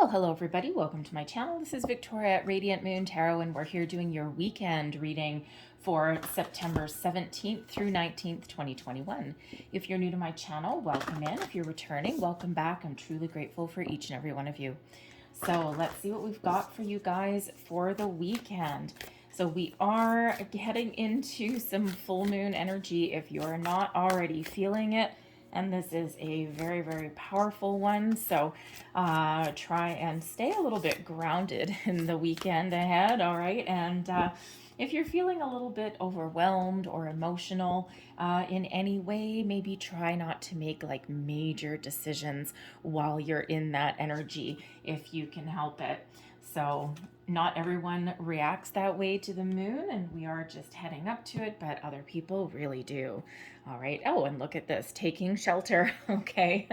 Well, hello everybody. Welcome to my channel. This is Victoria at Radiant Moon Tarot, and we're here doing your weekend reading for September 17th through 19th, 2021. If you're new to my channel, welcome in. If you're returning, welcome back. I'm truly grateful for each and every one of you. So let's see what we've got for you guys for the weekend. So we are heading into some full moon energy if you're not already feeling it. And this is a very, very powerful one. So try and stay a little bit grounded in the weekend ahead, all right? And if you're feeling a little bit overwhelmed or emotional in any way, maybe try not to make like major decisions while you're in that energy if you can help it. So not everyone reacts that way to the moon, and we are just heading up to it, but other people really do. All right. Oh, and look at this, taking shelter. Okay.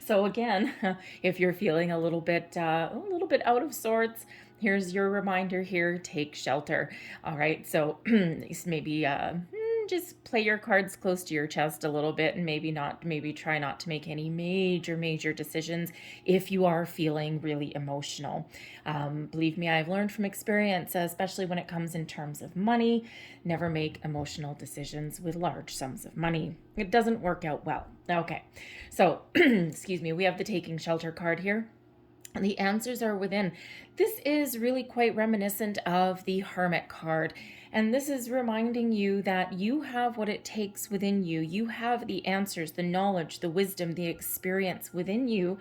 So again, if you're feeling a little bit out of sorts, here's your reminder here, take shelter. All right. So maybe just play your cards close to your chest a little bit, and maybe try not to make any major decisions if you are feeling really emotional. Believe me, I've learned from experience, especially when it comes in terms of money, never make emotional decisions with large sums of money. It doesn't work out well. Okay, so excuse me, we have the taking shelter card here. And the answers are within. This is really quite reminiscent of the Hermit card. And this is reminding you that you have what it takes within you. You have the answers, the knowledge, the wisdom, the experience within you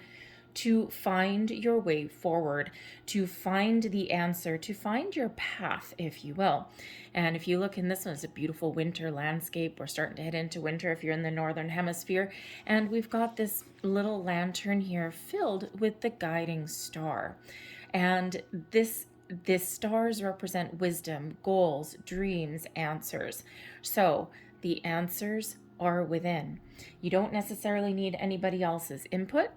to find your way forward, to find the answer, to find your path, if you will. And if you look in this one, it's a beautiful winter landscape. We're starting to head into winter if you're in the northern hemisphere. And we've got this little lantern here filled with the guiding star. And this stars represent wisdom, goals, dreams, answers. So the answers are within. You don't necessarily need anybody else's input,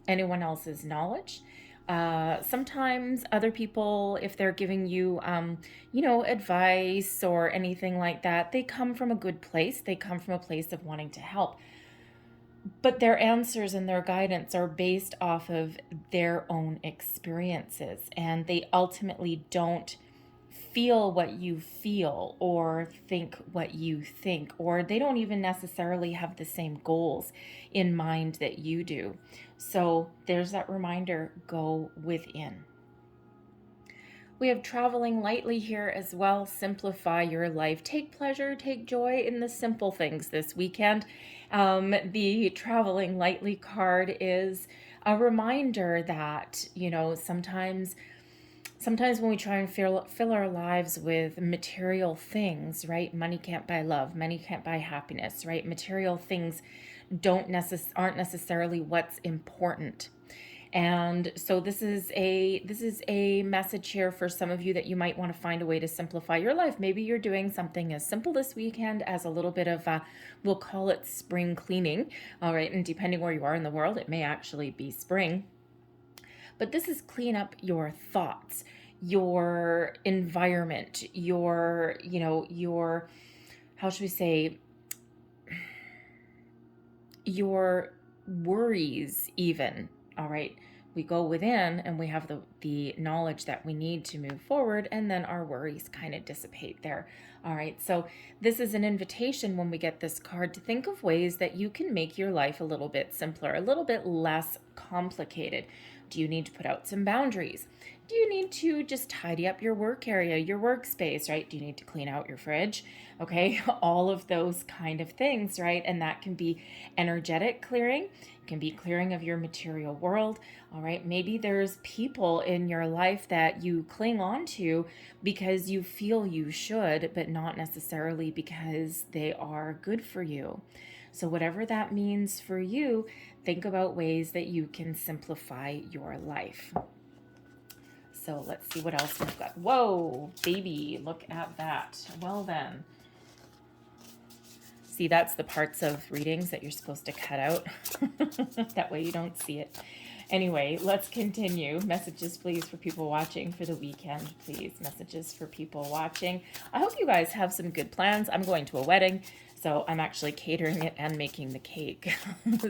anyone else's knowledge. Sometimes other people, if they're giving you, advice or anything like that, they come from a good place. They come from a place of wanting to help. But their answers and their guidance are based off of their own experiences, and they ultimately don't feel what you feel or think what you think, or they don't even necessarily have the same goals in mind that you do. So there's that reminder, go within. We have traveling lightly here as well. Simplify your life. Take pleasure, take joy in the simple things this weekend. The traveling lightly card is a reminder that, sometimes when we try and fill our lives with material things, right? Money can't buy love. Money can't buy happiness, right? Material things aren't necessarily what's important. And so this is a message here for some of you that you might want to find a way to simplify your life. Maybe you're doing something as simple this weekend as a little bit of we'll call it spring cleaning. All right. And depending where you are in the world, it may actually be spring. But this is clean up your thoughts, your environment, your, how should we say, your worries even. All right, we go within and we have the knowledge that we need to move forward, and then our worries kind of dissipate there. All right, so this is an invitation when we get this card to think of ways that you can make your life a little bit simpler, a little bit less complicated. Do you need to put out some boundaries? Do you need to just tidy up your work area, your workspace, right? Do you need to clean out your fridge? Okay, all of those kind of things, right? And that can be energetic clearing, it can be clearing of your material world, all right? Maybe there's people in your life that you cling on to because you feel you should, but not necessarily because they are good for you. So whatever that means for you, think about ways that you can simplify your life. So let's see what else we've got. Whoa, baby, look at that. Well then. See, that's the parts of readings that you're supposed to cut out. That way you don't see it. Anyway, let's continue. Messages, please, for people watching for the weekend. Please, messages for people watching. I hope you guys have some good plans. I'm going to a wedding, So I'm actually catering it and making the cake.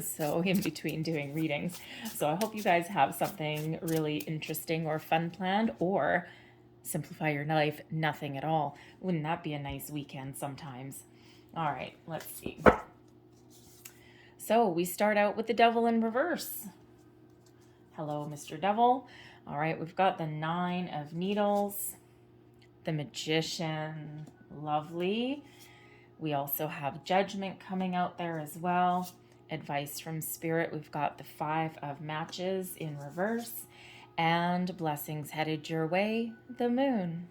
So in between doing readings. So I hope you guys have something really interesting or fun planned, or simplify your life, nothing at all. Wouldn't that be a nice weekend sometimes? All right, let's see. So we start out with the Devil in reverse. Hello, Mr. Devil. All right, we've got the Nine of Needles, the Magician, lovely. We also have Judgment coming out there as well. Advice from Spirit, we've got the Five of Matches in reverse, and blessings headed your way, the Moon.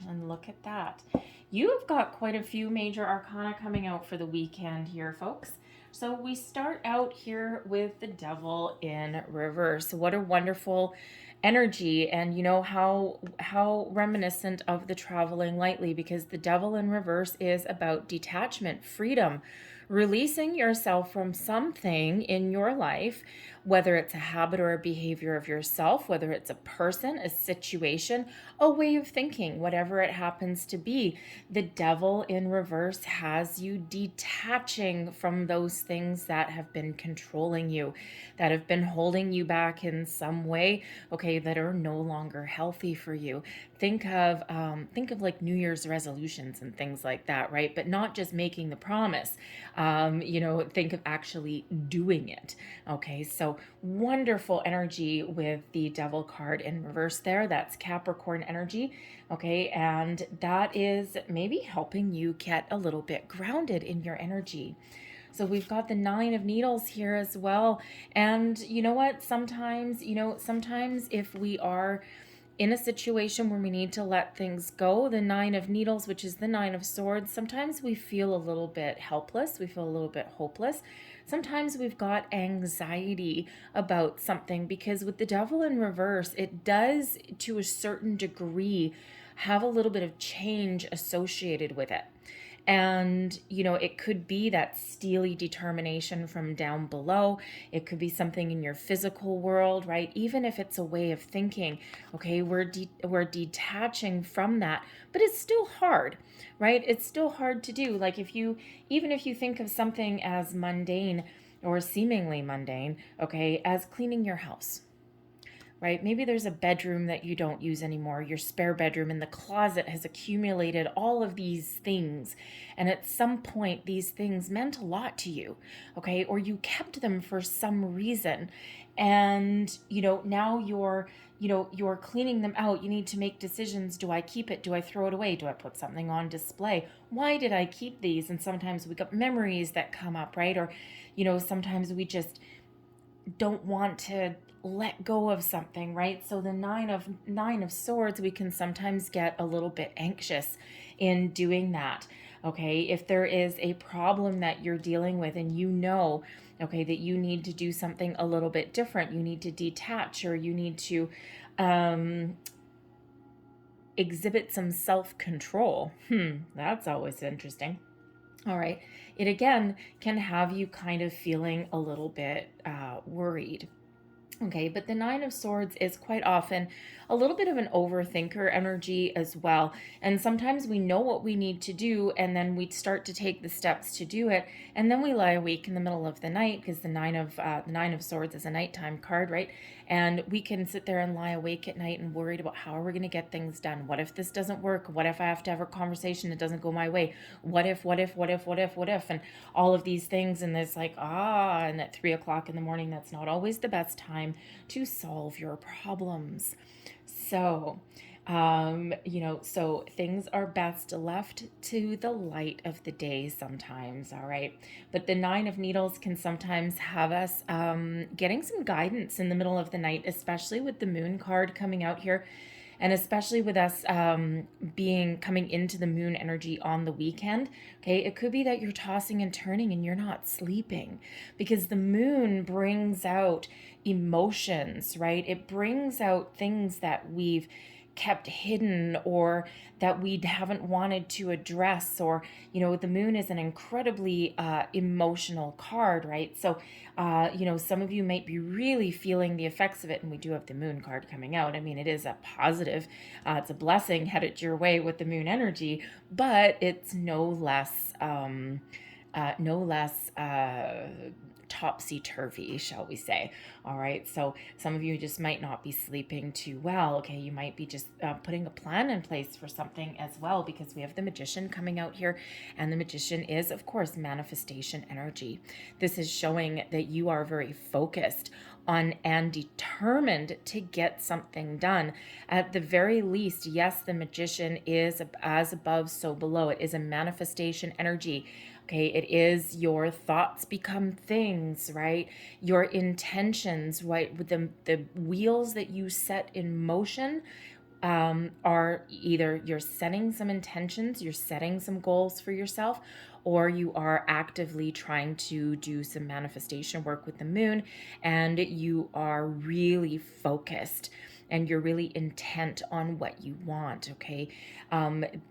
And look at that. You have got quite a few major arcana coming out for the weekend here, folks. So we start out here with the Devil in reverse. What a wonderful energy, and you know how reminiscent of the Traveling Lightly, because the Devil in reverse is about detachment, freedom, releasing yourself from something in your life, whether it's a habit or a behavior of yourself, whether it's a person, a situation, a way of thinking, whatever it happens to be. The Devil in reverse has you detaching from those things that have been controlling you, that have been holding you back in some way, okay, that are no longer healthy for you. Think of like New Year's resolutions and things like that, right? But not just making the promise. Think of actually doing it. Okay, so wonderful energy with the Devil card in reverse there. That's Capricorn energy. Okay, and that is maybe helping you get a little bit grounded in your energy. So we've got the Nine of Needles here as well. And you know what? Sometimes if we are in a situation where we need to let things go, the Nine of Needles, which is the Nine of Swords, sometimes we feel a little bit helpless. We feel a little bit hopeless. Sometimes we've got anxiety about something, because with the Devil in reverse, it does, to a certain degree, have a little bit of change associated with it. And, it could be that steely determination from down below. It could be something in your physical world, right? Even if it's a way of thinking, okay, we're detaching from that, but it's still hard, right? It's still hard to do. Like even if you think of something as mundane or seemingly mundane, okay, as cleaning your house, right? Maybe there's a bedroom that you don't use anymore, your spare bedroom, and the closet has accumulated all of these things. And at some point, these things meant a lot to you, okay? Or you kept them for some reason. And, now you're cleaning them out. You need to make decisions. Do I keep it? Do I throw it away? Do I put something on display? Why did I keep these? And sometimes we got memories that come up, right? Or, sometimes we just don't want to let go of something, right? So the nine of swords, we can sometimes get a little bit anxious in doing that. Okay, if there is a problem that you're dealing with and okay, that you need to do something a little bit different, you need to detach, or you need to exhibit some self-control. That's always interesting. All right, it again can have you kind of feeling a little bit worried. Okay, but the Nine of Swords is quite often a little bit of an overthinker energy as well. And sometimes we know what we need to do, and then we start to take the steps to do it, and then we lie awake in the middle of the night, because the Nine of Swords is a nighttime card, right? And we can sit there and lie awake at night and worried about how are we going to get things done? What if this doesn't work? What if I have to have a conversation that doesn't go my way? What if? And all of these things, and it's like, and at 3 o'clock in the morning, that's not always the best time to solve your problems. So, so things are best left to the light of the day sometimes, all right? But the Nine of Needles can sometimes have us getting some guidance in the middle of the night, especially with the Moon card coming out here. And especially with us coming into the Moon energy on the weekend, okay, it could be that you're tossing and turning and you're not sleeping, because the Moon brings out emotions, right? It brings out things that we've kept hidden or that we haven't wanted to address, or the Moon is an incredibly emotional card, right? So some of you might be really feeling the effects of it, and we do have the Moon card coming out. I mean, it is a positive, it's a blessing headed your way with the Moon energy, but it's no less no less topsy-turvy, shall we say. All right, so some of you just might not be sleeping too well. Okay, you might be just putting a plan in place for something as well, because we have the Magician coming out here, and the Magician is, of course, manifestation energy. This is showing that you are very focused on and determined to get something done. At the very least, yes, the Magician is as above, so below. It is a manifestation energy. Okay, it is your thoughts become things, right? Your intentions, right? With the wheels that you set in motion are either you're setting some intentions, you're setting some goals for yourself, or you are actively trying to do some manifestation work with the moon, and you are really focused and you're really intent on what you want. Okay,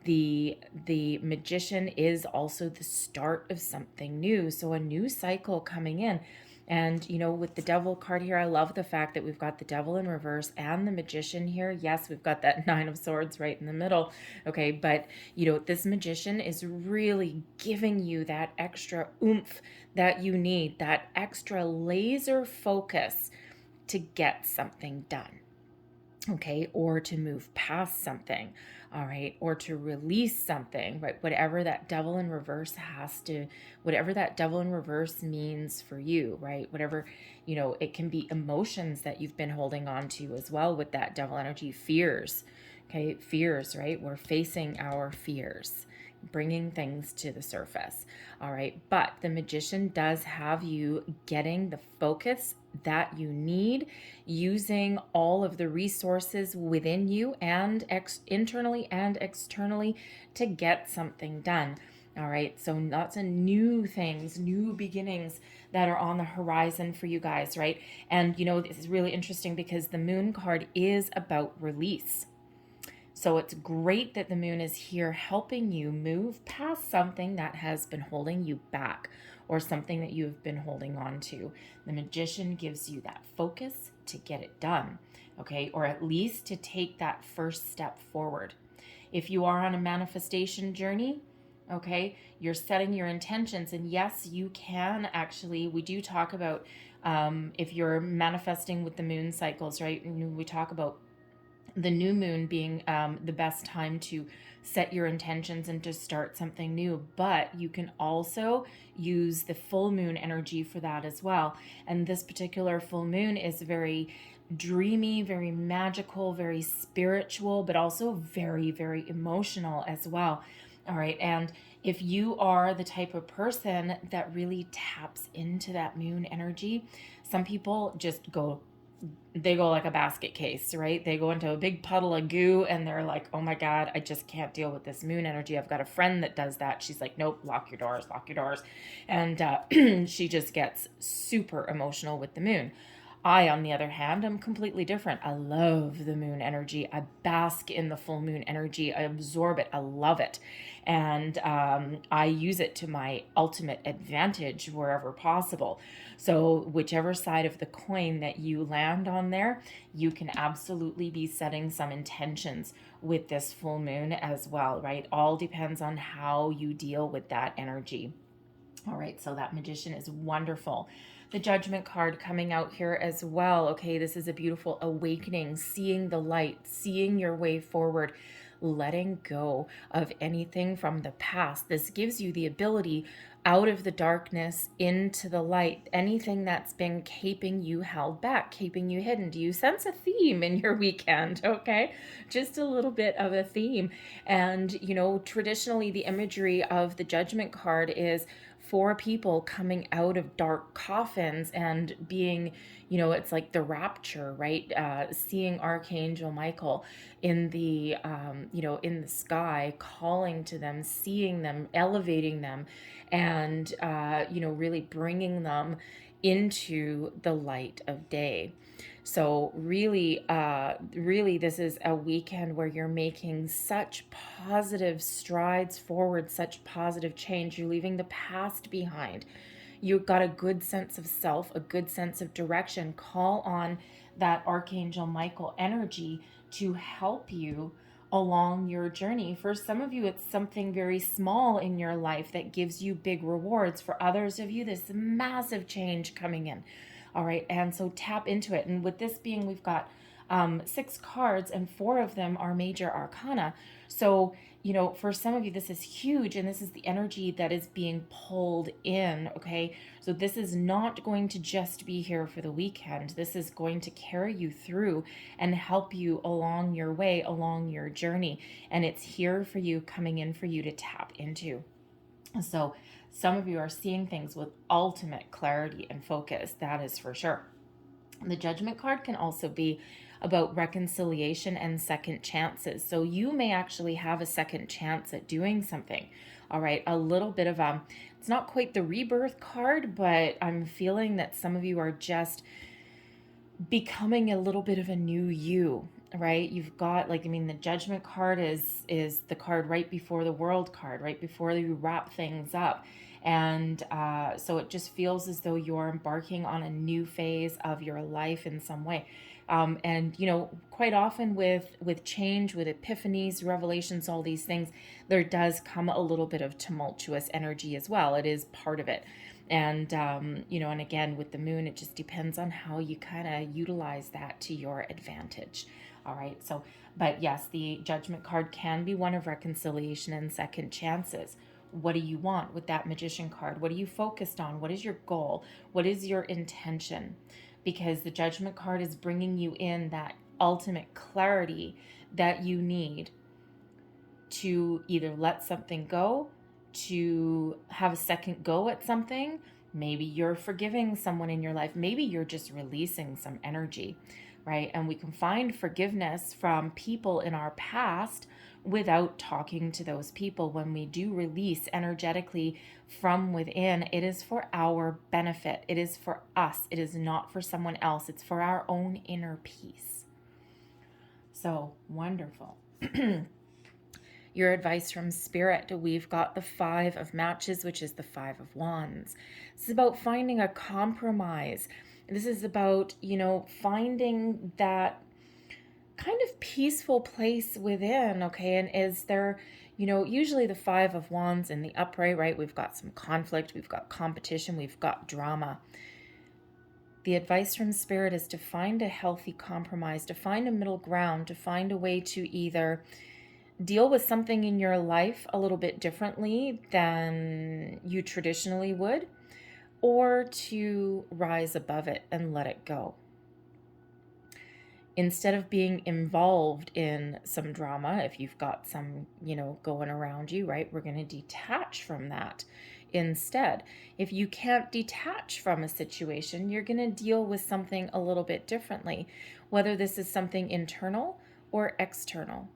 the Magician is also the start of something new, so a new cycle coming in. And, you know, with the Devil card here, I love the fact that we've got the Devil in reverse and the Magician here. Yes, we've got that Nine of Swords right in the middle. Okay, but, you know, this Magician is really giving you that extra oomph that you need, that extra laser focus to get something done. Okay, or to move past something, all right, or to release something, right? Whatever that Devil in reverse whatever that Devil in reverse means for you, right? Whatever, you know, it can be emotions that you've been holding on to as well with that Devil energy, fears, okay, fears, right? We're facing our fears, bringing things to the surface, all right? But the Magician does have you getting the focus that you need, using all of the resources within you and internally and externally to get something done. All right, so lots of new things, new beginnings that are on the horizon for you guys, right? And you know, this is really interesting because the Moon card is about release. So it's great that the moon is here helping you move past something that has been holding you back or something that you've been holding on to. The Magician gives you that focus to get it done, okay? Or at least to take that first step forward. If you are on a manifestation journey, okay, you're setting your intentions. And yes, you can actually, we do talk about if you're manifesting with the moon cycles, right? We talk about the new moon being the best time to set your intentions and to start something new, but you can also use the full moon energy for that as well. And this particular full moon is very dreamy, very magical, very spiritual, but also very, very emotional as well. All right, and if you are the type of person that really taps into that moon energy, some people just go like a basket case, right? They go into a big puddle of goo and they're like, oh my God, I just can't deal with this moon energy. I've got a friend that does that. She's like, nope, lock your doors, lock your doors. And she just gets super emotional with the moon. I, on the other hand, am completely different. I love the moon energy. I bask in the full moon energy. I absorb it. I love it. And I use it to my ultimate advantage wherever possible. So whichever side of the coin that you land on there, you can absolutely be setting some intentions with this full moon as well, right? All depends on how you deal with that energy. All right, so that Magician is wonderful. The Judgment card coming out here as well. Okay, this is a beautiful awakening, seeing the light, seeing your way forward, letting go of anything from the past. This gives you the ability out of the darkness into the light, anything that's been keeping you held back, keeping you hidden. Do you sense a theme in your weekend? Okay, just a little bit of a theme. And, you know, traditionally the imagery of the Judgment card is four people coming out of dark coffins and being, you know, it's like the rapture, right? Seeing Archangel Michael in the, you know, in the sky, calling to them, seeing them, elevating them, and, you know, really bringing them into the light of day. So really, really, this is a weekend where you're making such positive strides forward, such positive change. You're leaving the past behind. You've got a good sense of self, a good sense of direction. Call on that Archangel Michael energy to help you along your journey. For some of you, it's something very small in your life that gives you big rewards. For others of you, this massive change coming in. All right, and so tap into it. And with this being, we've got 6 cards, and 4 of them are major arcana. So, for some of you, this is huge, and this is the energy that is being pulled in, okay? So this is not going to just be here for the weekend. This is going to carry you through and help you along your way, along your journey. And it's here for you, coming in for you to tap into. So some of you are seeing things with ultimate clarity and focus, that is for sure. The Judgment card can also be about reconciliation and second chances. So you may actually have a second chance at doing something. All right, a little bit of it's not quite the rebirth card, but I'm feeling that some of you are just becoming a little bit of a new you, right? You've got, the Judgment card is the card right before the World card, right before you wrap things up. And so it just feels as though you're embarking on a new phase of your life in some way. And quite often with change, with epiphanies, revelations, all these things, there does come a little bit of tumultuous energy as well. It is part of it. And, and again, with the moon, it just depends on how you kind of utilize that to your advantage. All right. So, but yes, the Judgment card can be one of reconciliation and second chances. What do you want with that Magician card? What are you focused on? What is your goal? What is your intention? Because the Judgment card is bringing you in that ultimate clarity that you need to either let something go, to have a second go at something. Maybe you're forgiving someone in your life. Maybe you're just releasing some energy, right? And we can find forgiveness from people in our past without talking to those people. When we do release energetically from within, it is for our benefit. It is for us. It is not for someone else. It's for our own inner peace. So wonderful. Your advice from Spirit, we've got the 5 of Matches, which is the 5 of Wands. This is about finding a compromise. This is about, finding that kind of peaceful place within, okay? And is there, usually the 5 of Wands in the upright, right? We've got some conflict, we've got competition, we've got drama. The advice from Spirit is to find a healthy compromise, to find a middle ground, to find a way to either deal with something in your life a little bit differently than you traditionally would, or to rise above it and let it go. Instead of being involved in some drama, if you've got some, going around you, right, we're going to detach from that instead. If you can't detach from a situation, you're going to deal with something a little bit differently, whether this is something internal or external.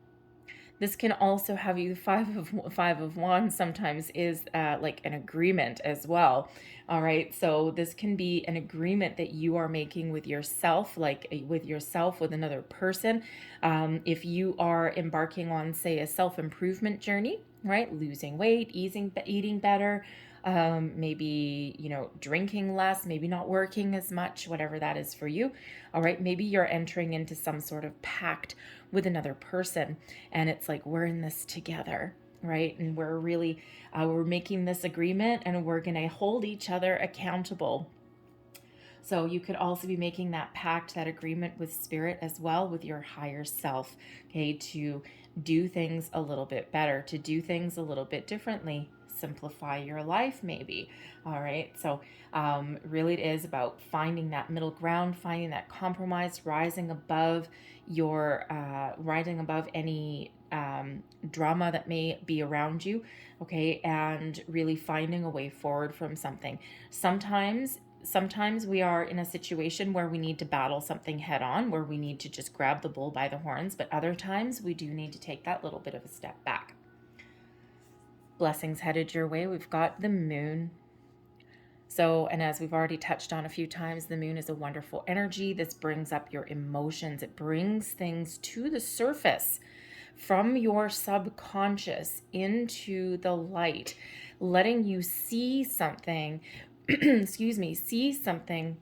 This can also have you, five of Wands sometimes is like an agreement as well. All right. So this can be an agreement that you are making with yourself, with another person. If you are embarking on, say, a self-improvement journey, right? Losing weight, eating better, maybe, drinking less, maybe not working as much, whatever that is for you. All right. Maybe you're entering into some sort of pact with another person, and it's like, we're in this together, right? And we're really, we're making this agreement, and we're going to hold each other accountable. So you could also be making that pact, that agreement with Spirit as well, with your higher self, okay, to do things a little bit better, to do things a little bit differently, simplify your life maybe. All right. So really it is about finding that middle ground, finding that compromise, rising above any drama that may be around you. Okay. And really finding a way forward from something. Sometimes we are in a situation where we need to battle something head on, where we need to just grab the bull by the horns. But other times we do need to take that little bit of a step back. Blessings headed your way. We've got the moon. So, and as we've already touched on a few times, the moon is a wonderful energy. This brings up your emotions. It brings things to the surface from your subconscious into the light, letting you see something, see something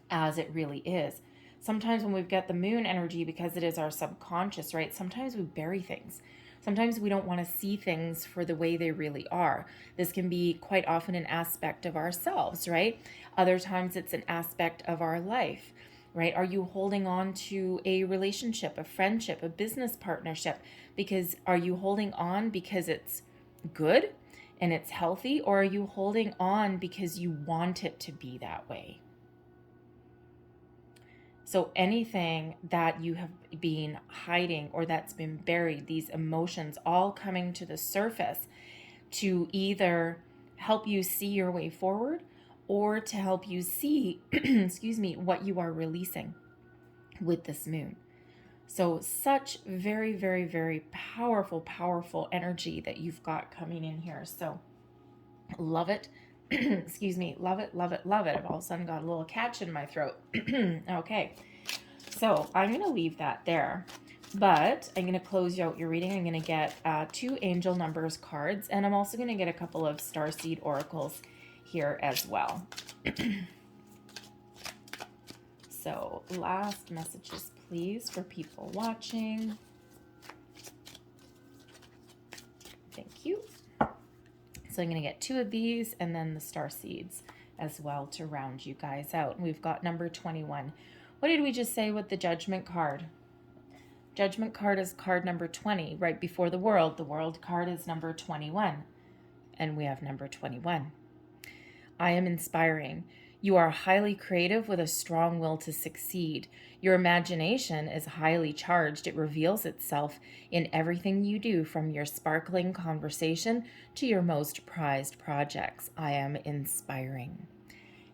as it really is. Sometimes when we've got the moon energy, because it is our subconscious, right? Sometimes we bury things. Sometimes we don't want to see things for the way they really are. This can be quite often an aspect of ourselves, right? Other times it's an aspect of our life, right? Are you holding on to a relationship, a friendship, a business partnership? Because are you holding on because it's good and it's healthy, or are you holding on because you want it to be that way? So anything that you have been hiding or that's been buried, these emotions all coming to the surface to either help you see your way forward or to help you see, excuse me, what you are releasing with this moon. So such very, very, very powerful, powerful energy that you've got coming in here. So love it. Excuse me. Love it, love it, love it. I've all of a sudden got a little catch in my throat. Okay. So I'm going to leave that there. But I'm going to close out your reading. I'm going to get 2 angel numbers cards. And I'm also going to get a couple of starseed oracles here as well. So last messages, please, for people watching. Thank you. So I'm going to get 2 of these and then the star seeds as well to round you guys out. And we've got number 21. What did we just say with the Judgment card? Judgment card is card number 20, right before the World card is number 21. And we have number 21. I am inspiring. You are highly creative with a strong will to succeed. Your imagination is highly charged. It reveals itself in everything you do, from your sparkling conversation to your most prized projects. I am inspiring.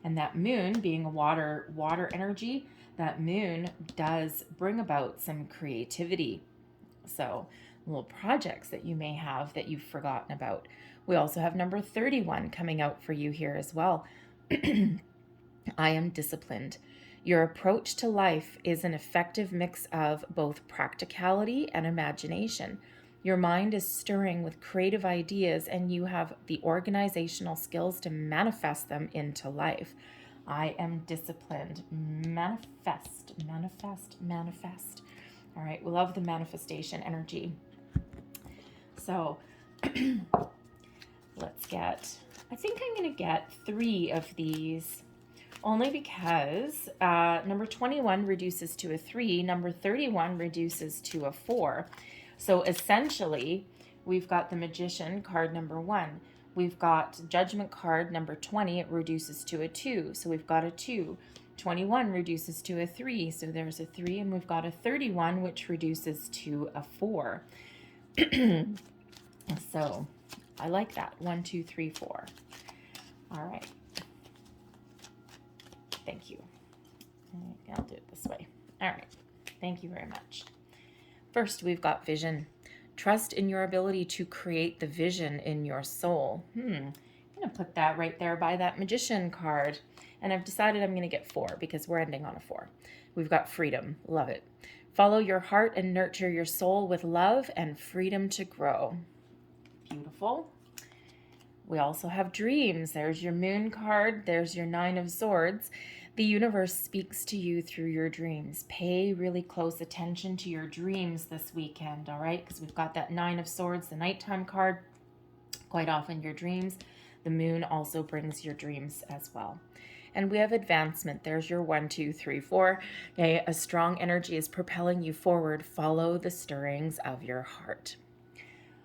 And that moon being a water energy, that moon does bring about some creativity. So little projects that you may have that you've forgotten about. We also have number 31 coming out for you here as well. I am disciplined. Your approach to life is an effective mix of both practicality and imagination. Your mind is stirring with creative ideas, and you have the organizational skills to manifest them into life. I am disciplined. Manifest, manifest, manifest. All right, we love the manifestation energy. So let's get, I think I'm going to get 3 of these, only because number 21 reduces to a 3, number 31 reduces to a 4. So essentially, we've got the Magician card number 1. We've got Judgment card number 20. It reduces to a 2. So we've got a 2. 21 reduces to a 3. So there's a 3. And we've got a 31, which reduces to a 4. So I like that. 1, 2, 3, 4. All right. Thank you. I'll do it this way. All right. Thank you very much. First, we've got vision. Trust in your ability to create the vision in your soul. I'm going to put that right there by that Magician card. And I've decided I'm going to get 4 because we're ending on a 4. We've got freedom. Love it. Follow your heart and nurture your soul with love and freedom to grow. Beautiful. We also have dreams. There's your moon card. There's your 9 of swords. The universe speaks to you through your dreams. Pay really close attention to your dreams this weekend, all right? Because we've got that 9 of swords, the nighttime card. Quite often your dreams. The moon also brings your dreams as well. And we have advancement. There's your 1, 2, 3, 4. Okay, a strong energy is propelling you forward. Follow the stirrings of your heart.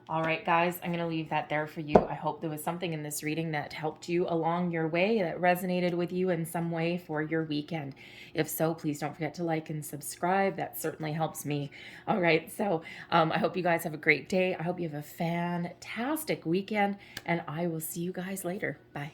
All right, guys, I'm going to leave that there for you. I hope there was something in this reading that helped you along your way, that resonated with you in some way for your weekend. If so, please don't forget to like and subscribe. That certainly helps me. All right, so I hope you guys have a great day. I hope you have a fantastic weekend, and I will see you guys later. Bye.